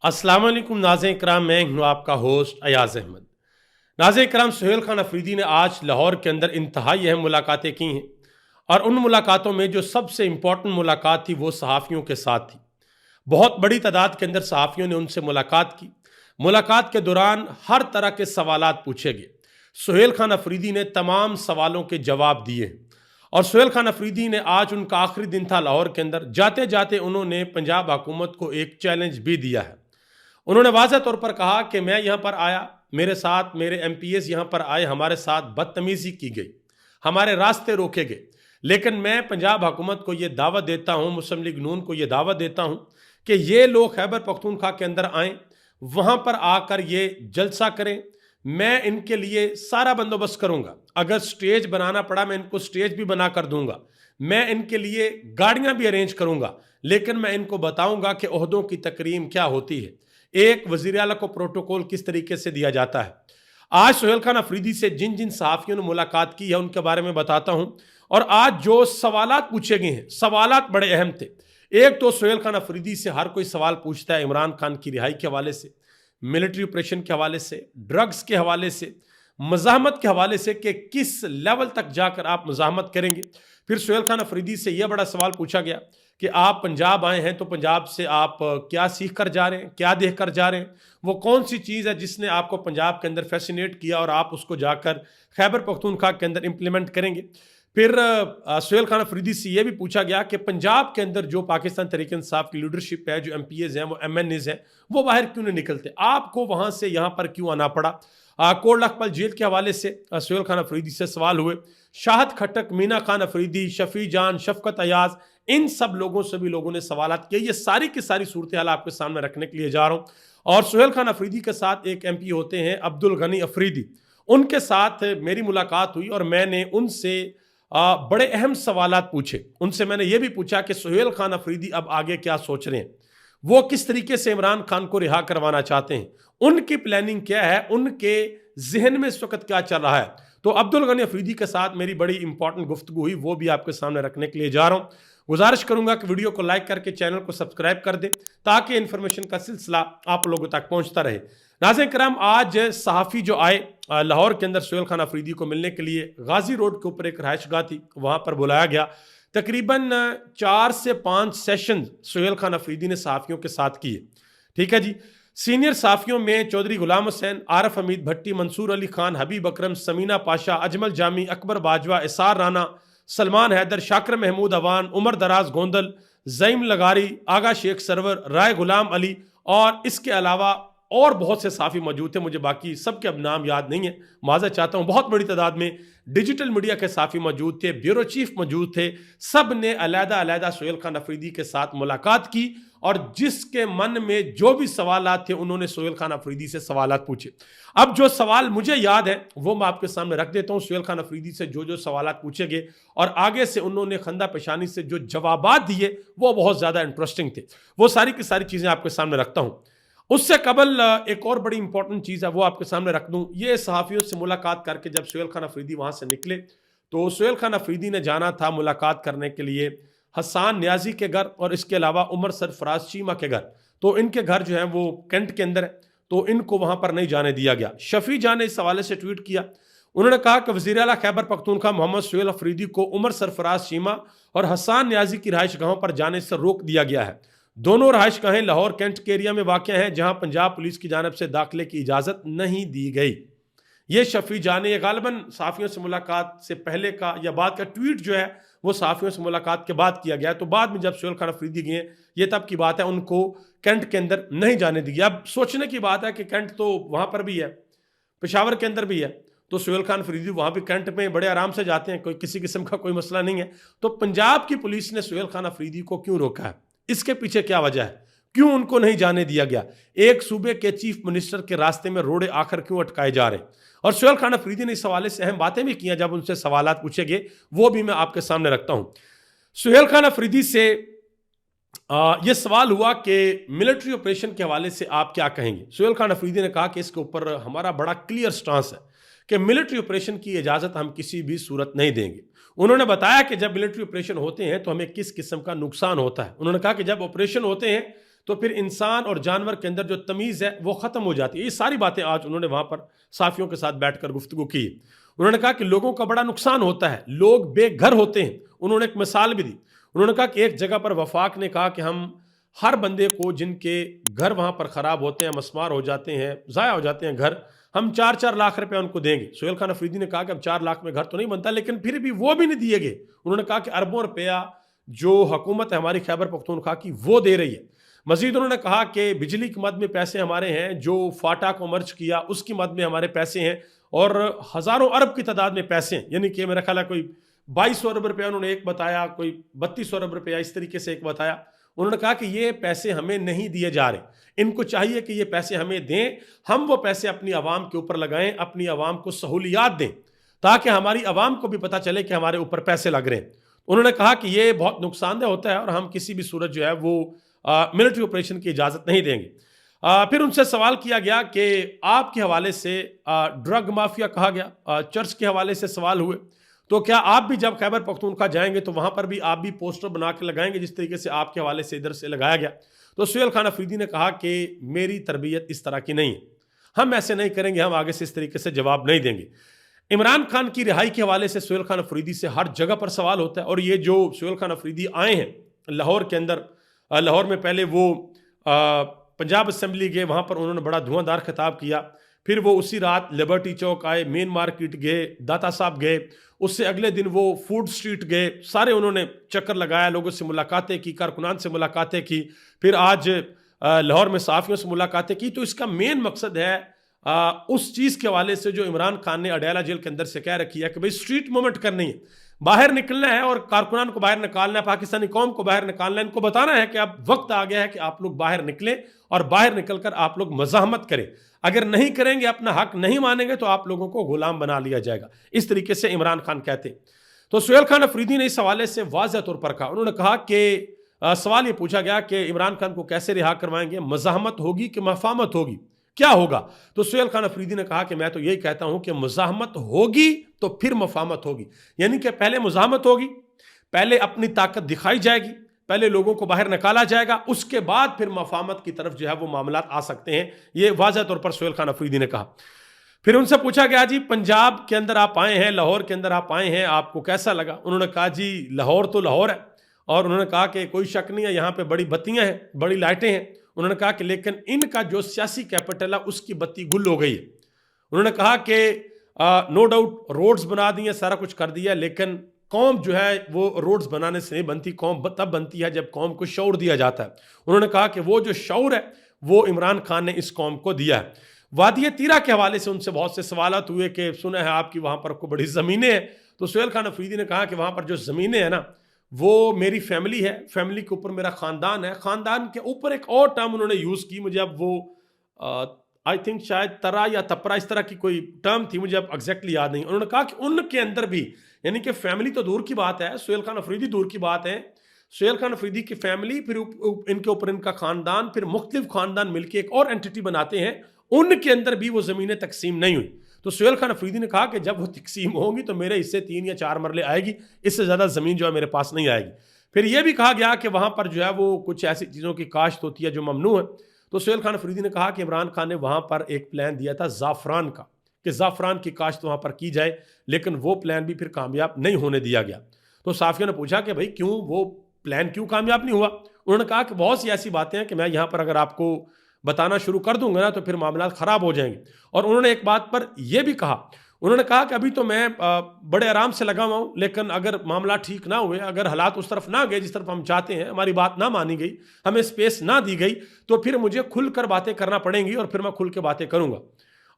अस्सलाम वालेकुम नाज़रीन इकराम, मैं हूँ आपका होस्ट अयाज अहमद। नाज़रीन इकराम, सुहेल खान अफरीदी ने आज लाहौर के अंदर इंतहाई अहम मुलाकातें की हैं और उन मुलाकातों में जो सबसे इम्पोर्टेंट मुलाकात थी वो सहाफ़ियों के साथ थी। बहुत बड़ी तादाद के अंदर सहाफ़ियों ने उनसे मुलाकात की। मुलाकात के दौरान हर तरह के सवालात पूछे गए। सुहेल खान अफरीदी ने तमाम सवालों के जवाब दिए और सुहेल खान अफरीदी ने आज उनका आखिरी दिन था लाहौर के अंदर। जाते जाते उन्होंने पंजाब हुकूमत को एक चैलेंज भी दिया है। उन्होंने वाज़ह तौर पर कहा कि मैं यहाँ पर आया, मेरे साथ मेरे MPs यहाँ पर आए, हमारे साथ बदतमीज़ी की गई, हमारे रास्ते रोके गए, लेकिन मैं पंजाब हुकूमत को ये दावत देता हूँ, मुस्लिम लीग नून को ये दावत देता हूँ कि ये लोग खैबर पख्तूनख्वा के अंदर आएँ, वहाँ पर आकर ये जलसा करें। मैं इनके लिए सारा बंदोबस्त करूँगा। अगर स्टेज बनाना पड़ा मैं इनको स्टेज भी बना कर दूँगा। मैं इनके लिए गाड़ियाँ भी अरेंज करूँगा, लेकिन मैं इनको बताऊँगा कि ओहदों की तकरीम क्या होती है, एक वज़ीर आला को प्रोटोकॉल किस तरीके से दिया जाता है। आज सुहेल खान अफरीदी से जिन जिन सहाफ़ियों ने मुलाकात की है उनके बारे में बताता हूं। और आज जो सवालात पूछे गए हैं, सवालात बड़े अहम थे। एक तो सुहेल खान अफरीदी से हर कोई सवाल पूछता है इमरान खान की रिहाई के हवाले से, मिलिट्री ऑपरेशन के हवाले से, ड्रग्स के हवाले से, मज़ाहमत के हवाले से कि किस लेवल तक जाकर आप मज़ाहमत करेंगे। फिर सुहेल खान अफरीदी से यह बड़ा सवाल पूछा गया कि आप पंजाब आए हैं तो पंजाब से आप क्या सीख कर जा रहे हैं, क्या देख कर जा रहे हैं, वो कौन सी चीज़ है जिसने आपको पंजाब के अंदर फैसिनेट किया और आप उसको जाकर खैबर पख्तूनख्वा के अंदर इंप्लीमेंट करेंगे। फिर सुहेल खान अफरीदी से यह भी पूछा गया कि पंजाब के अंदर जो पाकिस्तान तहरीक-ए-इंसाफ की लीडरशिप है, जो MPs हैं, वो MNAs हैं, वो बाहर क्यों नहीं निकलते, आपको वहाँ से यहाँ पर क्यों आना पड़ा। कोट लखपत जेल के हवाले से सुहेल खान अफरीदी से सवाल हुए। शाहद खट्टक, मीना खान अफरीदी, शफी जान, शफकत अयाज, इन सब लोगों से भी लोगों ने सवालात किए। ये सारी की सारी सूरत हाल आपके सामने रखने के लिए जा रहा हूँ। और सुहेल खान अफरीदी के साथ एक MP होते हैं अब्दुल गनी अफरीदी, उनके साथ मेरी मुलाकात हुई और मैंने उनसे बड़े अहम सवालात पूछे। उनसे मैंने ये भी पूछा कि सुहेल खान अफरीदी अब आगे क्या सोच रहे हैं, वो किस तरीके से इमरान खान को रिहा करवाना चाहते हैं, उनकी प्लानिंग क्या है, उनके जहन में इस वक्त क्या चल रहा है। तो अब्दुल गनी अफरीदी के साथ मेरी बड़ी इंपॉर्टेंट गुफ्तगू हुई, वो भी आपके सामने रखने के लिए जा रहा हूँ। गुजारिश करूंगा कि वीडियो को लाइक करके चैनल को सब्सक्राइब कर दें ताकि इन्फॉर्मेशन का सिलसिला आप लोगों तक पहुंचता रहे। नाज़रीन किराम, आज सहाफ़ी जो आए लाहौर के अंदर सुहेल खान अफरीदी को मिलने के लिए, गाजी रोड के ऊपर एक रहायशगाह थी, वहाँ पर बुलाया गया। तकरीबन 4 से 5 सेशन सुहेल खान अफरीदी ने सहाफ़ियों के साथ किए। ठीक है जी। सीनियर सहाफ़ियों में चौधरी गुलाम हुसैन, आरफ हमीद भट्टी, मंसूर अली खान, हबीब अकरम, समीना पाशा, अजमल जामी, अकबर बाजवा, इसार राना, सलमान हैदर, शाकर महमूद अवान, उमर दराज गोंदल, ज़ईम लगारी, आगा शेख सरवर, राय गुलाम अली और इसके अलावा और बहुत से साफ़ी मौजूद थे। मुझे बाकी सबके अब नाम याद नहीं है, माज़ा चाहता हूँ। बहुत बड़ी तादाद में डिजिटल मीडिया के साफ़ी मौजूद थे, ब्यूरो चीफ मौजूद थे। सब ने अलहदा अलहदा सुहेल खान अफरीदी के साथ मुलाकात की और जिसके मन में जो भी सवालात थे उन्होंने सुहेल खान अफरीदी से सवालात पूछे। अब जो सवाल मुझे याद है वो मैं आपके सामने रख देता हूँ। सुहेल खान अफरीदी से जो जो सवालात पूछे गए और आगे से उन्होंने खंदा पेशानी से जो जवाबात दिए वो बहुत ज़्यादा इंटरेस्टिंग थे। वो सारी की सारी चीज़ें आपके सामने रखता हूँ। उससे कबल एक और बड़ी इंपॉर्टेंट चीज़ है, वो आपके सामने रख दूँ। ये सहाफ़ियों से मुलाकात करके जब सुहेल खान अफरीदी वहाँ से निकले तो सुहेल खान अफरीदी ने जाना था मुलाकात करने के लिए हसान न्याजी के घर और इसके अलावा उमर सरफराज चीमा के घर। तो इनके घर जो है वो कैंट के अंदर है, तो इनको वहाँ पर नहीं जाने दिया गया। शफी जान ने इस हवाले से ट्वीट किया। उन्होंने कहा कि वज़ीर आला खैबर पख्तूनख्वा मोहम्मद सुहेल अफरीदी को उमर सरफराज चीमा और हसान न्याजी की रहायश गाहों पर जाने से रोक दिया गया है। दोनों रहायश गाहें लाहौर कैंट के एरिया में वाक़या हैं जहाँ पंजाब पुलिस की जानिब से दाखिले की इजाज़त नहीं दी गई। ये शफी जाने, ये गालिबन सहाफ़ियों से मुलाकात से पहले का या बाद का ट्वीट जो है वो सहाफ़ियों से मुलाकात के बाद किया गया। तो बाद में जब सुहेल खान अफरीदी गए, ये तब की बात है, उनको कैंट के अंदर नहीं जाने दी गई। अब सोचने की बात है कि कैंट तो वहाँ पर भी है, पेशावर के अंदर भी है, तो सुहेल खान अफरीदी वहाँ भी कैंट में बड़े आराम से जाते हैं, कोई किसी किस्म का कोई मसला नहीं है। तो पंजाब की पुलिस ने सुहेल खान अफरीदी को क्यों रोका है, इसके पीछे क्या वजह है, क्यों उनको नहीं जाने दिया गया? एक सूबे के चीफ मिनिस्टर के रास्ते में रोड़े आखिर क्यों अटकाए जा रहे हैं? और सुहेल खान अफरीदी ने इस हवाले से अहम बातें भी की जब उनसे सवालात पूछे गए, वो भी मैं आपके सामने रखता हूं। सुहेल खान अफरीदी से यह सवाल हुआ कि मिलिट्री ऑपरेशन के हवाले से आप क्या कहेंगे। सुहेल खान अफरीदी ने कहा कि इसके ऊपर हमारा बड़ा क्लियर स्टांस है कि मिलिट्री ऑपरेशन की इजाज़त हम किसी भी सूरत नहीं देंगे। उन्होंने बताया कि जब मिलिट्री ऑपरेशन होते हैं तो हमें किस किस्म का नुकसान होता है। उन्होंने कहा कि जब ऑपरेशन होते हैं तो फिर इंसान और जानवर के अंदर जो तमीज़ है वो ख़त्म हो जाती है। ये सारी बातें आज उन्होंने वहाँ पर साफियों के साथ बैठकर गुफ्तगू की। उन्होंने कहा कि लोगों का बड़ा नुकसान होता है, लोग बेघर होते हैं। उन्होंने एक मिसाल भी दी। उन्होंने कहा कि एक जगह पर वफाक ने कहा कि हम हर बंदे को जिनके घर वहाँ पर ख़राब होते हैं, मस्मार हो जाते हैं, ज़ाया हो जाते हैं घर, हम 4-4 लाख रुपए उनको देंगे। सुहेल खान अफरीदी ने कहा कि अब 4 लाख में घर तो नहीं बनता, लेकिन फिर भी वो भी नहीं दिए गए। उन्होंने कहा कि अरबों रुपया जो हुकूमत है हमारी खैबर पख्तूनख्वा की वो दे रही है। मजीद उन्होंने कहा कि बिजली की मद में पैसे हमारे हैं, जो फाटा को मर्ज किया उसकी मद में हमारे पैसे हैं, और हज़ारों अरब की तादाद में पैसे हैं। यानी कि मेरा ख्याल है कोई 2200 अरब रुपया उन्होंने एक बताया, कोई 3200 अरब रुपया इस तरीके से एक बताया। उन्होंने कहा कि ये पैसे हमें नहीं दिए जा रहे, इनको चाहिए कि ये पैसे हमें दें, हम वो पैसे अपनी आवाम के ऊपर लगाएं, अपनी आवाम को सहूलियात दें, ताकि हमारी आवाम को भी पता चले कि हमारे ऊपर पैसे लग रहे हैं। उन्होंने कहा कि ये बहुत नुकसानदेह होता है और हम किसी भी सूरत जो है वो मिलिट्री ऑपरेशन की इजाज़त नहीं देंगे। फिर उनसे सवाल किया गया कि आपके हवाले से ड्रग माफिया कहा गया, चर्च के हवाले से सवाल हुए, तो क्या आप भी जब खैबर पख्तूनख्वा जाएंगे तो वहां पर भी आप भी पोस्टर बना के लगाएंगे जिस तरीके से आपके हवाले से इधर से लगाया गया? तो सुहेल खान अफरीदी ने कहा कि मेरी तरबियत इस तरह की नहीं है, हम ऐसे नहीं करेंगे, हम आगे से इस तरीके से जवाब नहीं देंगे। इमरान खान की रिहाई के हवाले से सुहेल खान अफरीदी से हर जगह पर सवाल होता है, और ये जो सुहेल खान अफरीदी आए हैं लाहौर के अंदर, लाहौर में पहले वो पंजाब असम्बली गए, वहाँ पर उन्होंने बड़ा धुआंधार खिताब किया, फिर वो उसी रात लिबर्टी चौक आए, मेन मार्केट गए, दाता साहब गए, उससे अगले दिन वो फूड स्ट्रीट गए, सारे उन्होंने चक्कर लगाया, लोगों से मुलाकातें की, कारकुनान से मुलाकातें की, फिर आज लाहौर में सहाफ़ियों से मुलाकातें की। तो इसका मेन मकसद है उस चीज़ के हवाले से जो इमरान खान ने अडयाला जेल के अंदर से कह रखी है कि भाई स्ट्रीट मूवमेंट करनी है, बाहर निकलना है और कारकुनान को बाहर निकालना है, पाकिस्तानी कौम को बाहर निकालना है, इनको बताना है कि अब वक्त आ गया है कि आप लोग बाहर निकलें और बाहर निकलकर आप लोग मज़ाहमत करें। अगर नहीं करेंगे, अपना हक नहीं मानेंगे, तो आप लोगों को गुलाम बना लिया जाएगा। इस तरीके से इमरान खान कहते हैं। तो सुहेल खान अफरीदी ने इस हवाले से वाज़ह तौर पर कहा, उन्होंने कहा कि सवाल ये पूछा गया कि इमरान खान को कैसे रिहा करवाएंगे, मज़ाहमत होगी कि मफामत होगी, क्या होगा? तो सुहेल खान अफरीदी ने कहा कि मैं तो यही कहता हूं कि मुज़ाहमत होगी तो फिर मफामत होगी। यानी कि पहले मुज़ाहमत होगी, पहले अपनी ताकत दिखाई जाएगी, पहले लोगों को बाहर निकाला जाएगा, उसके बाद फिर मफामत की तरफ जो है वो मामलात आ सकते हैं। ये वाज़ह तौर पर सुहेल खान अफरीदी ने कहा। फिर उनसे पूछा गया, जी पंजाब के अंदर आप आए हैं, लाहौर के अंदर आप आए हैं, आपको कैसा लगा? उन्होंने कहा जी लाहौर तो लाहौर है, और उन्होंने कहा कि कोई शक नहीं है, यहाँ पे बड़ी बत्तियाँ हैं, बड़ी लाइटें हैं। उन्होंने कहा कि लेकिन इनका जो सियासी कैपिटल है उसकी बत्ती गुल हो गई है। उन्होंने कहा कि नो डाउट रोड्स बना दिए, सारा कुछ कर दिया, लेकिन कौम जो है वो रोड्स बनाने से नहीं बनती, कौम तब बनती है जब कौम को शऊर दिया जाता है। उन्होंने कहा कि वो जो शऊर है वो इमरान खान ने इस कौम को दिया है। वादी तीरा के हवाले से उनसे बहुत से सवाल हुए कि सुना है आपकी वहाँ पर को बड़ी ज़मीनें हैं। तो सुहेल खान अफरीदी ने कहा कि वहाँ पर जो ज़मीनें हैं ना, वो मेरी फैमिली है, फैमिली के ऊपर मेरा ख़ानदान है, ख़ानदान के ऊपर एक और टर्म उन्होंने यूज़ की, मुझे अब वो आई थिंक शायद तरा या तपरा इस तरह की कोई टर्म थी, मुझे अब एग्जैक्टली याद नहीं। उन्होंने कहा कि उनके अंदर भी, यानी कि फैमिली तो दूर की बात है, सुहेल खान अफरीदी दूर की बात है, सुहेल खान अफरीदी की फैमिली, फिर इनके ऊपर इनका ख़ानदान, फिर मुख्तलिफ ख़ानदान मिलकर एक और एंटिटी बनाते हैं, उनके अंदर भी वो ज़मीनें तकसीम नहीं हुई। तो सुहेल खान अफरीदी ने कहा कि जब वो तकसीम होंगी तो मेरे हिस्से 3 या 4 मरले आएगी, इससे ज़्यादा ज़मीन जो है मेरे पास नहीं आएगी। फिर यह भी कहा गया कि वहाँ पर जो है वो कुछ ऐसी चीज़ों की काश्त होती है जो ममनू है। तो सुहेल खान अफरीदी ने कहा कि इमरान खान ने वहाँ पर एक प्लान दिया था ज़ाफ़रान का, कि ज़ाफ़रान की काश्त वहाँ पर की जाए, लेकिन वो प्लान भी फिर कामयाब नहीं होने दिया गया। तो साफ़ियों ने पूछा कि भाई क्यों, वो प्लान क्यों कामयाब नहीं हुआ? उन्होंने कहा कि बहुत सी ऐसी बातें हैं कि मैं यहाँ पर अगर आपको बताना शुरू कर दूंगा ना तो फिर मामला ख़राब हो जाएंगे। और उन्होंने एक बात पर यह भी कहा, उन्होंने कहा कि अभी तो मैं बड़े आराम से लगा हुआ हूँ, लेकिन अगर मामला ठीक ना हुए, अगर हालात उस तरफ ना गए जिस तरफ हम चाहते हैं, हमारी बात ना मानी गई, हमें स्पेस ना दी गई, तो फिर मुझे खुलकर बातें करना पड़ेंगी और फिर मैं खुल के बातें करूँगा।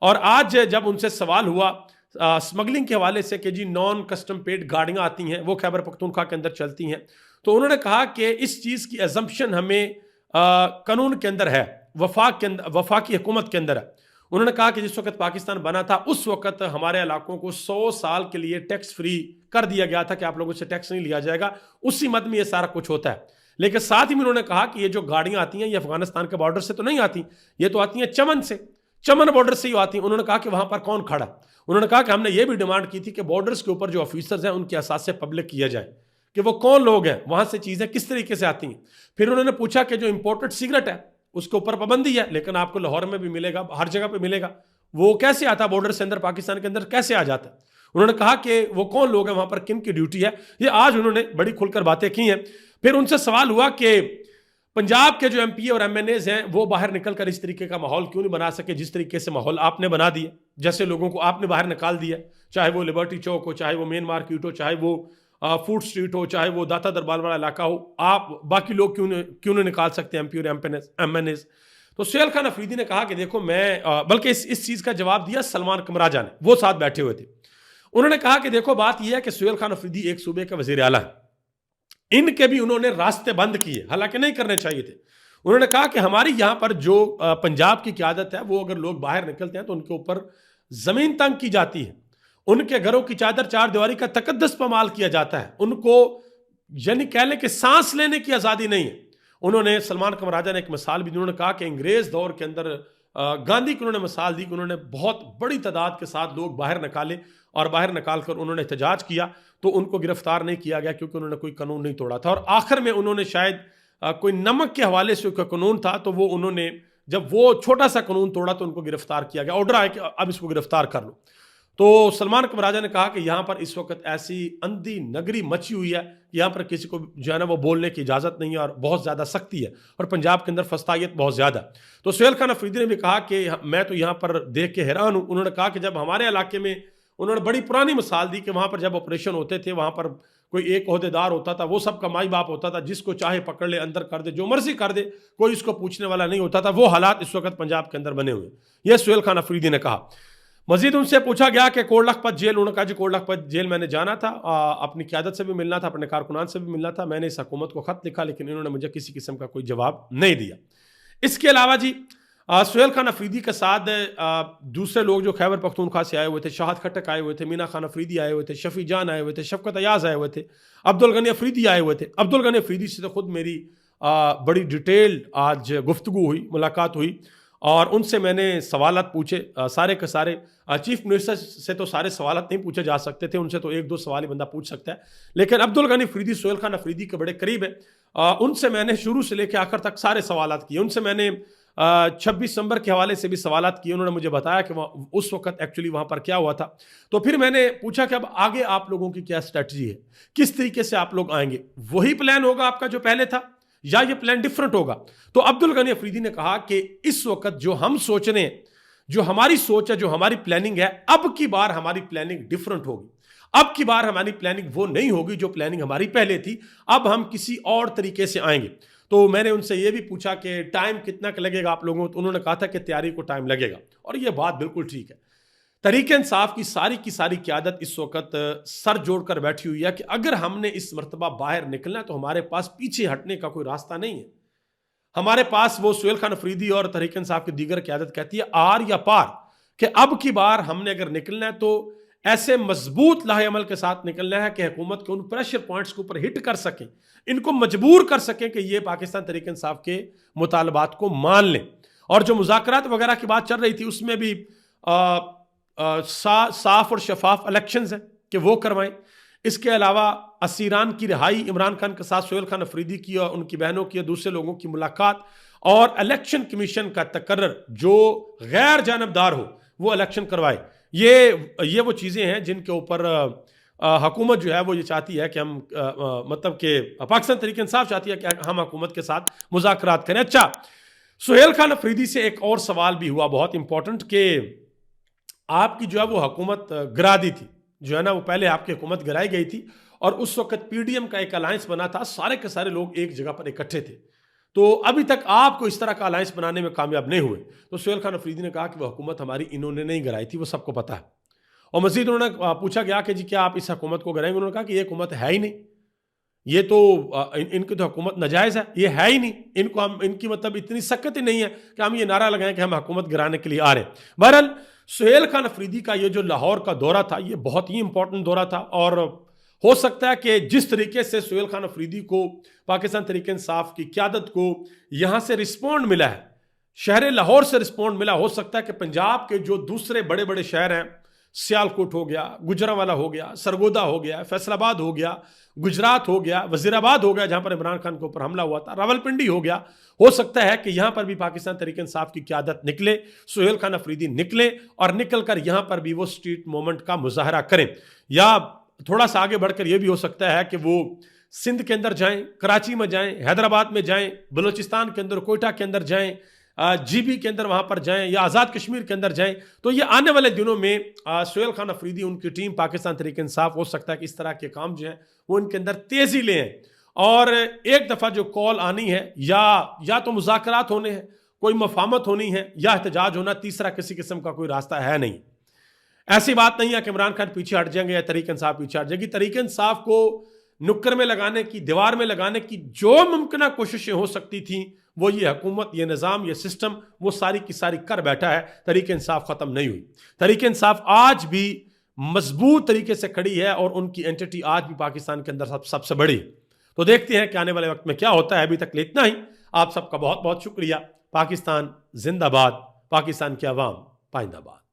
और आज जब उनसे सवाल हुआ स्मगलिंग के हवाले से कि जी नॉन कस्टम पेड गाड़ियाँ आती हैं, वो खैबर पख्तूनख्वा के अंदर चलती हैं, तो उन्होंने कहा कि इस चीज़ की एजम्पशन हमें कानून के अंदर है, वफाकी हुकूमत के अंदर है। उन्होंने कहा कि जिस वक्त पाकिस्तान बना था उस वक्त हमारे इलाकों को 100 साल के लिए टैक्स फ्री कर दिया गया था कि आप लोगों से टैक्स नहीं लिया जाएगा, उसी मद में ये सारा कुछ होता है। लेकिन साथ ही में उन्होंने कहा कि ये जो गाड़ियाँ आती हैं ये अफगानिस्तान के बॉर्डर से तो नहीं आती, ये तो आती हैं चमन से, चमन बॉर्डर से ही आती हैं। उन्होंने कहा कि वहाँ पर कौन खड़ा? उन्होंने कहा कि हमने ये भी डिमांड की थी कि बॉर्डर्स के ऊपर जो ऑफिसर्स हैं उनके असासे पब्लिक किया जाए, कि वो कौन लोग हैं, वहां से चीजें किस तरीके से आती हैं। फिर उन्होंने पूछा कि जो इंपोर्टेड सिगरेट है उसके ऊपर पाबंदी है, लेकिन आपको लाहौर में भी मिलेगा, हर जगह पे मिलेगा, वो कैसे आता, बॉर्डर से अंदर, पाकिस्तान के अंदर कैसे आ जाता है। उन्होंने कहा कि वो कौन लोग हैं, वहां पर किन की ड्यूटी है। ये आज उन्होंने बड़ी खुलकर बातें की हैं। फिर उनसे सवाल हुआ कि पंजाब के जो एमपी और एमएनएज हैं वो बाहर निकलकर इस तरीके का माहौल क्यों नहीं बना सके जिस तरीके से माहौल आपने बना दिया, जैसे लोगों को आपने बाहर निकाल दिया, चाहे वो लिबर्टी चौक हो, चाहे वो मेन मार्केट हो, चाहे वो फूड स्ट्रीट हो, चाहे वो दाता दरबार वाला इलाका हो, आप बाकी लोग क्यों नहीं निकाल सकते एमपी और एमएनएज। तो सुहेल खान अफरीदी ने कहा कि देखो मैं बल्कि इस चीज का जवाब दिया सलमान कमराजा ने, वो साथ बैठे हुए थे। उन्होंने कहा कि देखो बात यह है कि सुहेल खान अफरीदी एक सूबे का वजीर आला है, इनके भी उन्होंने रास्ते बंद किए, हालांकि नहीं करने चाहिए थे। उन्होंने कहा कि हमारी यहां पर जो पंजाब की क़यादत है वो अगर लोग बाहर निकलते हैं तो उनके ऊपर जमीन तंग की जाती है, उनके घरों की चादर चार दीवारी का तकद्दस पमाल किया जाता है, उनको यानी कह लें कि सांस लेने की आज़ादी नहीं है। उन्होंने सलमान कमराजा ने एक मिसाल भी दी, उन्होंने कहा कि अंग्रेज दौर के अंदर गांधी की उन्होंने मिसाल दी कि उन्होंने बहुत बड़ी तादाद के साथ लोग बाहर निकाले और बाहर निकाल कर उन्होंने एहतजाज किया तो उनको गिरफ्तार नहीं किया गया क्योंकि उन्होंने कोई कानून नहीं तोड़ा था। और आखिर में उन्होंने शायद कोई नमक के हवाले से कोई कानून था तो वो उन्होंने जब वो छोटा सा कानून तोड़ा तो उनको गिरफ्तार किया गया, ऑर्डर आया कि अब इसको गिरफ्तार कर लो। तो सलमान कमराजा ने कहा कि यहाँ पर इस वक्त ऐसी अंधी नगरी मची हुई है, यहाँ पर किसी को जो है ना वो बोलने की इजाज़त नहीं है और बहुत ज़्यादा सख्ती है और पंजाब के अंदर फस्तायत बहुत ज़्यादा। तो सुहेल खान अफरीदी ने भी कहा कि मैं तो यहाँ पर देख के हैरान हूँ। उन्होंने कहा कि जब हमारे इलाके में, उन्होंने बड़ी पुरानी मिसाल दी कि वहाँ पर जब ऑपरेशन होते थे वहाँ पर कोई एक ओहदेदार होता था, वो सबका माई बाप होता था, जिसको चाहे पकड़ ले, अंदर कर दे, जो मर्जी कर दे, कोई इसको पूछने वाला नहीं होता था। वो हालात इस वक्त पंजाब के अंदर बने हुए, यह सुहेल खान अफरीदी ने कहा। मजीद उनसे पूछा गया कि कोट लखपत जेल, उन्होंने कहा जी कोट लखपत जेल मैंने जाना था, अपनी क़यादत से भी मिलना था, अपने कारकुनान से भी मिलना था, मैंने इस हुकूमत को ख़त लिखा लेकिन इन्होंने मुझे किसी किस्म का कोई जवाब नहीं दिया। इसके अलावा जी सुहेल खान अफरीदी के साथ दूसरे लोग जो खैबर पख्तूनख्वा से आए हुए थे, शाहद खट्टक आए हुए थे, मीना खान अफरीदी आए हुए थे, शफी जान आए हुए थे, शफकत अयाज आए हुए थे, अब्दुल गनी अफरीदी आए हुए थे। अब्दुल गनी अफरीदी से तो खुद मेरी बड़ी डिटेल आज गुफ्तगू हुई, मुलाकात हुई और उनसे मैंने सवालत पूछे, सारे के सारे। चीफ मिनिस्टर से तो सारे सवालत नहीं पूछे जा सकते थे, उनसे तो एक दो सवाल ही बंदा पूछ सकता है, लेकिन अब्दुल गनी अफरीदी सुहेल खान अफरीदी के बड़े करीब है। उनसे मैंने शुरू से लेकर आखिर तक सारे सवालत किए। उनसे मैंने 26 दिसंबर के हवाले से भी सवालत किए। उन्होंने मुझे बताया कि उस वक्त एक्चुअली वहाँ पर क्या हुआ था। तो फिर मैंने पूछा कि अब आगे आप लोगों की क्या स्ट्रेटजी है, किस तरीके से आप लोग आएंगे, वही प्लान होगा आपका जो पहले था या ये प्लान डिफरेंट होगा। तो अब्दुल गनी अफरीदी ने कहा कि इस वक्त जो हम सोच रहे हैं, जो हमारी सोच है, जो हमारी प्लानिंग है, अब की बार हमारी प्लानिंग डिफरेंट होगी। अब की बार हमारी प्लानिंग वो नहीं होगी जो प्लानिंग हमारी पहले थी, अब हम किसी और तरीके से आएंगे। तो मैंने उनसे ये भी पूछा कि टाइम कितना लगेगा आप लोगों को, तो उन्होंने कहा था कि तैयारी को टाइम लगेगा और ये बात बिल्कुल ठीक है। तहरीक इंसाफ की सारी क़यादत इस वक्त सर जोड़कर बैठी हुई है कि अगर हमने इस मरतबा बाहर निकलना है तो हमारे पास पीछे हटने का कोई रास्ता नहीं है। हमारे पास वो सुहेल खान अफरीदी और तहरीक इंसाफ की दीगर क़यादत कहती है आर या पार, कि अब की बार हमने अगर निकलना है तो ऐसे मजबूत लाहे अमल के साथ निकलना है कि हुकूमत के उन प्रेशर पॉइंट्स के ऊपर हिट कर सकें, इनको मजबूर कर सकें कि ये पाकिस्तान तहरीक इंसाफ के मुतालबात को मान लें। और जो मुज़ाकरात वगैरह की बात चल रही थी उसमें भी साफ और शफाफ इलेक्शंस हैं कि वो करवाएं। इसके अलावा असीरान की रिहाई, इमरान खान के साथ सुहेल खान अफरीदी की और उनकी बहनों की और दूसरे लोगों की मुलाकात और इलेक्शन कमीशन का तकर्रर जो गैर जानबदार हो वो इलेक्शन करवाए। ये वो चीज़ें हैं जिनके ऊपर हुकूमत जो है वो ये चाहती है कि हम मतलब कि पाकिस्तान तहरीक इंसाफ चाहती है कि हम हुकूमत के साथ मुज़ाकरात करें। अच्छा, सुहेल खान अफरीदी से एक और सवाल भी हुआ बहुत इंपॉर्टेंट कि आपकी जो है वो हुकूमत गिरा दी थी, जो है ना वो पहले आपकी हुकूमत गिराई गई थी और उस वक्त पीडीएम का एक अलायंस बना था, सारे के सारे लोग एक जगह पर इकट्ठे थे, तो अभी तक आपको इस तरह का अलायंस बनाने में कामयाब नहीं हुए। तो सुहेल खान अफरीदी ने कहा कि वह हुकूमत हमारी इन्होंने नहीं गिराई थी, वो सबको पता है। और मजीद उन्होंने पूछा गया कि जी क्या आप इस हुकूमत को गिराएंगे, उन्होंने कहा कि ये हुकूमत है ही नहीं, ये तो इनकी तो हुकूमत नाजायज़ है, ये है ही नहीं, इनको हम इनकी मतलब इतनी सख्त ही नहीं है कि हम ये नारा लगाएं कि हम हुकूमत गिराने के लिए आ रहे हैं। बहरहाल सुहेल खान अफरीदी का ये जो लाहौर का दौरा था ये बहुत ही इंपॉर्टेंट दौरा था और हो सकता है कि जिस तरीके से सुहेल खान अफरीदी को पाकिस्तान तहरीक इंसाफ की क़यादत को यहाँ से रिस्पॉन्ड मिला है, शहर लाहौर से रिस्पॉन्ड मिला, हो सकता है कि पंजाब के जो दूसरे बड़े बड़े शहर हैं, सियालकोट हो गया, गुजरांवाला हो गया, सरगोदा हो गया, फैसलाबाद हो गया, गुजरात हो गया, वजीराबाद हो गया जहां पर इमरान खान के ऊपर हमला हुआ था, रावलपिंडी हो गया। हो सकता है कि यहां पर भी पाकिस्तान तहरीक इंसाफ की क़यादत निकले, सुहेल खान अफरीदी निकले और निकल कर यहां पर भी वो स्ट्रीट मूवमेंट का मुजाहरा करें। या थोड़ा सा आगे बढ़कर यह भी हो सकता है कि वो सिंध के अंदर जाएं, कराची में जाएं, हैदराबाद में जाएं, बलूचिस्तान के अंदर, कोयटा के अंदर जाएं, जीबी के अंदर वहां पर जाएं या आज़ाद कश्मीर के अंदर जाएं। तो ये आने वाले दिनों में सुहेल खान अफरीदी, उनकी टीम, पाकिस्तान तहरीक इंसाफ, हो सकता है कि इस तरह के काम जो हैं वो इनके अंदर तेजी लें और एक दफ़ा जो कॉल आनी है या तो मुज़ाकरात होने हैं, कोई मफामत होनी है या एहतजाज होना, तीसरा किसी किस्म का कोई रास्ता है नहीं। ऐसी बात नहीं है कि इमरान खान पीछे हट जाएंगे या तहरीक इंसाफ पीछे हट जाएगी। तहरीक इंसाफ को नुक्कर में लगाने की, दीवार में लगाने की जो मुमकिन कोशिशें हो सकती थी, वो ये हुकूमत, ये निज़ाम, ये सिस्टम, वो सारी की सारी कर बैठा है। तहरीक इंसाफ ख़त्म नहीं हुई। तहरीक इंसाफ आज भी मजबूत तरीके से खड़ी है और उनकी एंटिटी आज भी पाकिस्तान के अंदर सबसे बड़ी। तो देखते हैं कि आने वाले वक्त में क्या होता है। अभी तक इतना ही। आप सबका बहुत बहुत शुक्रिया। पाकिस्तान जिंदाबाद, पाकिस्तान की आवाम पाइंदाबाद।